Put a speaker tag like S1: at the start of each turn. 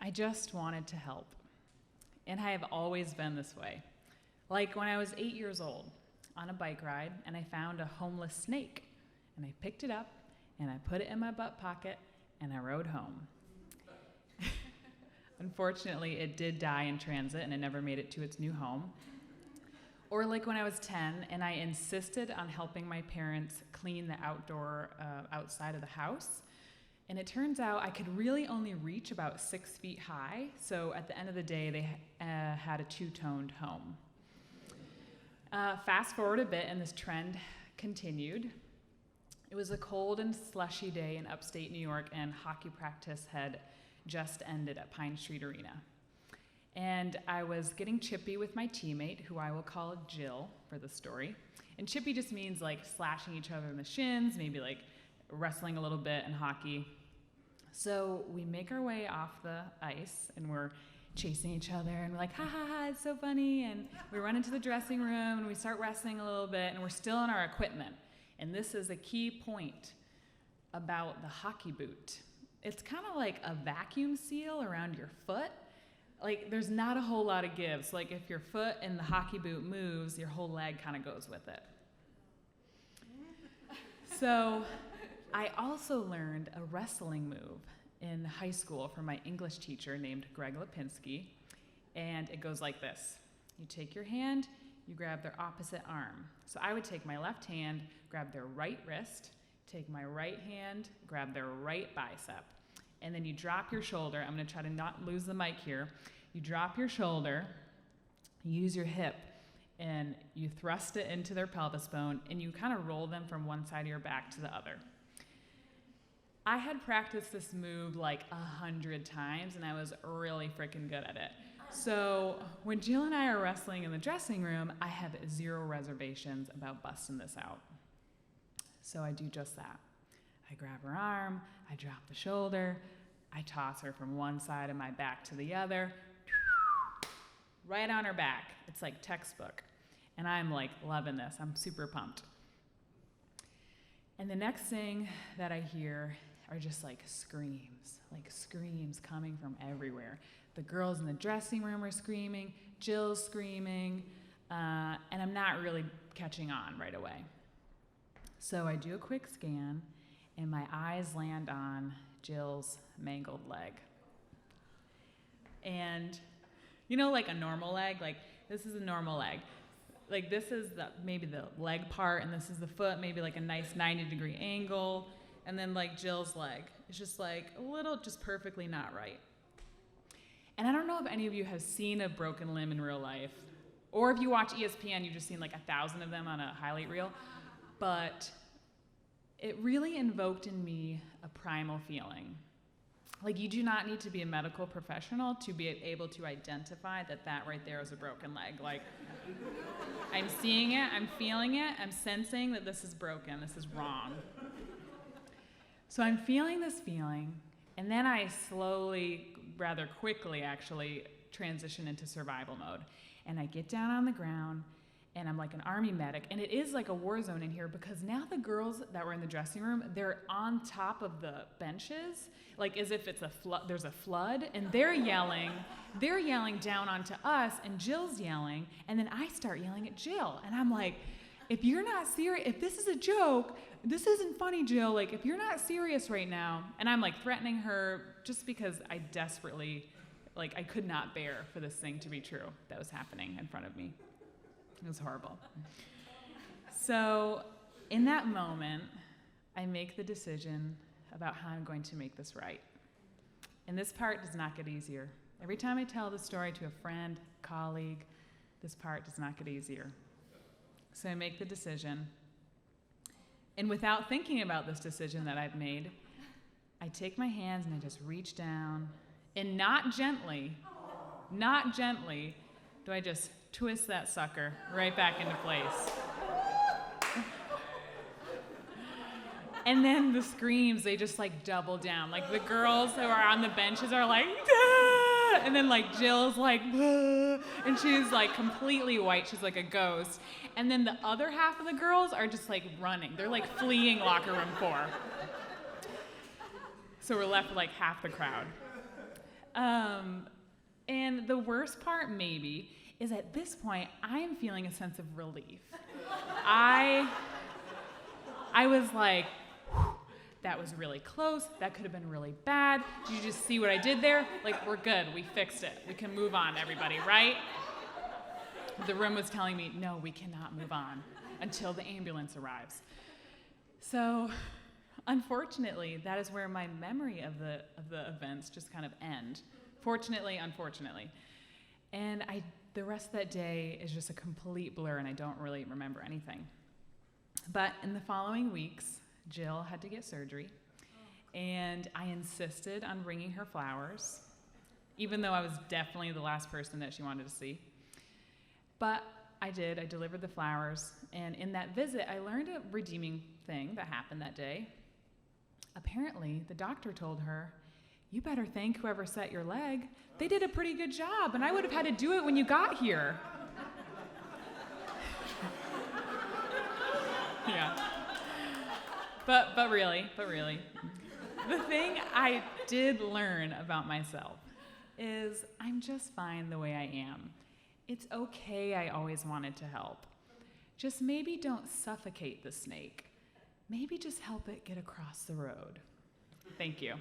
S1: I just wanted to help. And I have always been this way. Like when I was 8 years old on a bike ride and I found a homeless snake and I picked it up and I put it in my butt pocket and I rode home. Unfortunately, it did die in transit and it never made it to its new home. Or like when I was 10 and I insisted on helping my parents clean the outside of the house. And it turns out I could really only reach about 6 feet high. So at the end of the day, they had a two-toned home. Fast forward a bit and this trend continued. It was a cold and slushy day in upstate New York and hockey practice had just ended at Pine Street Arena. And I was getting chippy with my teammate, who I will call Jill for the story. And chippy just means like slashing each other in the shins, maybe like wrestling a little bit in hockey. So we make our way off the ice and we're chasing each other and we're like, ha ha ha, it's so funny. And we run into the dressing room and we start wrestling a little bit and we're still in our equipment. And this is a key point about the hockey boot. It's kind of like a vacuum seal around your foot. Like there's not a whole lot of give. So like if your foot in the hockey boot moves, your whole leg kind of goes with it. So I also learned a wrestling move in high school from my English teacher named Greg Lipinski. And it goes like this. You take your hand, you grab their opposite arm. So I would take my left hand, grab their right wrist, take my right hand, grab their right bicep. And then you drop your shoulder. I'm going to try to not lose the mic here. You drop your shoulder, you use your hip, and you thrust it into their pelvis bone, and you kind of roll them from one side of your back to the other. I had practiced this move like 100 times, and I was really freaking good at it. So when Jill and I are wrestling in the dressing room, I have zero reservations about busting this out. So I do just that. I grab her arm, I drop the shoulder, I toss her from one side of my back to the other, right on her back. It's like textbook. And I'm like loving this. I'm super pumped. And the next thing that I hear are just like screams coming from everywhere. The girls in the dressing room are screaming, Jill's screaming, and I'm not really catching on right away. So I do a quick scan, and my eyes land on Jill's mangled leg. And you know, like a normal leg, like this is a normal leg. Like this is maybe the leg part, and this is the foot, maybe like a nice 90-degree angle. And then like Jill's leg, it's just like a little, just perfectly not right. And I don't know if any of you have seen a broken limb in real life, or if you watch ESPN, you've just seen like 1,000 of them on a highlight reel. But it really invoked in me a primal feeling. Like you do not need to be a medical professional to be able to identify that right there is a broken leg. Like I'm seeing it, I'm feeling it, I'm sensing that this is broken, this is wrong. So I'm feeling this feeling, and then I slowly, rather quickly actually, transition into survival mode. And I get down on the ground, and I'm like an army medic, and it is like a war zone in here because now the girls that were in the dressing room, they're on top of the benches, like as if it's there's a flood, and they're yelling down onto us, and Jill's yelling, and then I start yelling at Jill, and I'm like, if you're not serious, if this is a joke, this isn't funny, Jill, like if you're not serious right now, and I'm like threatening her just because I desperately, like I could not bear for this thing to be true that was happening in front of me. It was horrible. So in that moment, I make the decision about how I'm going to make this right. And this part does not get easier. Every time I tell the story to a friend, colleague, this part does not get easier. So I make the decision. And without thinking about this decision that I've made, I take my hands and I just reach down, and not gently, do I just twist that sucker right back into place. And then the screams, they just like double down. Like the girls who are on the benches are like, "Ah!" And then like Jill's like, "Ah!" And she's like completely white. She's like a ghost. And then the other half of the girls are just like running. They're like fleeing locker room 4. So we're left with like half the crowd. And the worst part, maybe, is at this point, I am feeling a sense of relief. I was like, whew, that was really close. That could have been really bad. Did you just see what I did there? Like, we're good. We fixed it. We can move on, everybody, right? The room was telling me, no, we cannot move on until the ambulance arrives. So, unfortunately, that is where my memory of the events just kind of end. Fortunately, unfortunately. And the rest of that day is just a complete blur, and I don't really remember anything. But in the following weeks, Jill had to get surgery, and I insisted on bringing her flowers, even though I was definitely the last person that she wanted to see. But I did. I delivered the flowers, and in that visit, I learned a redeeming thing that happened that day. Apparently, the doctor told her, "You better thank whoever set your leg. They did a pretty good job, and I would have had to do it when you got here." Yeah. But really, the thing I did learn about myself is I'm just fine the way I am. It's okay I always wanted to help. Just maybe don't suffocate the snake. Maybe just help it get across the road. Thank you.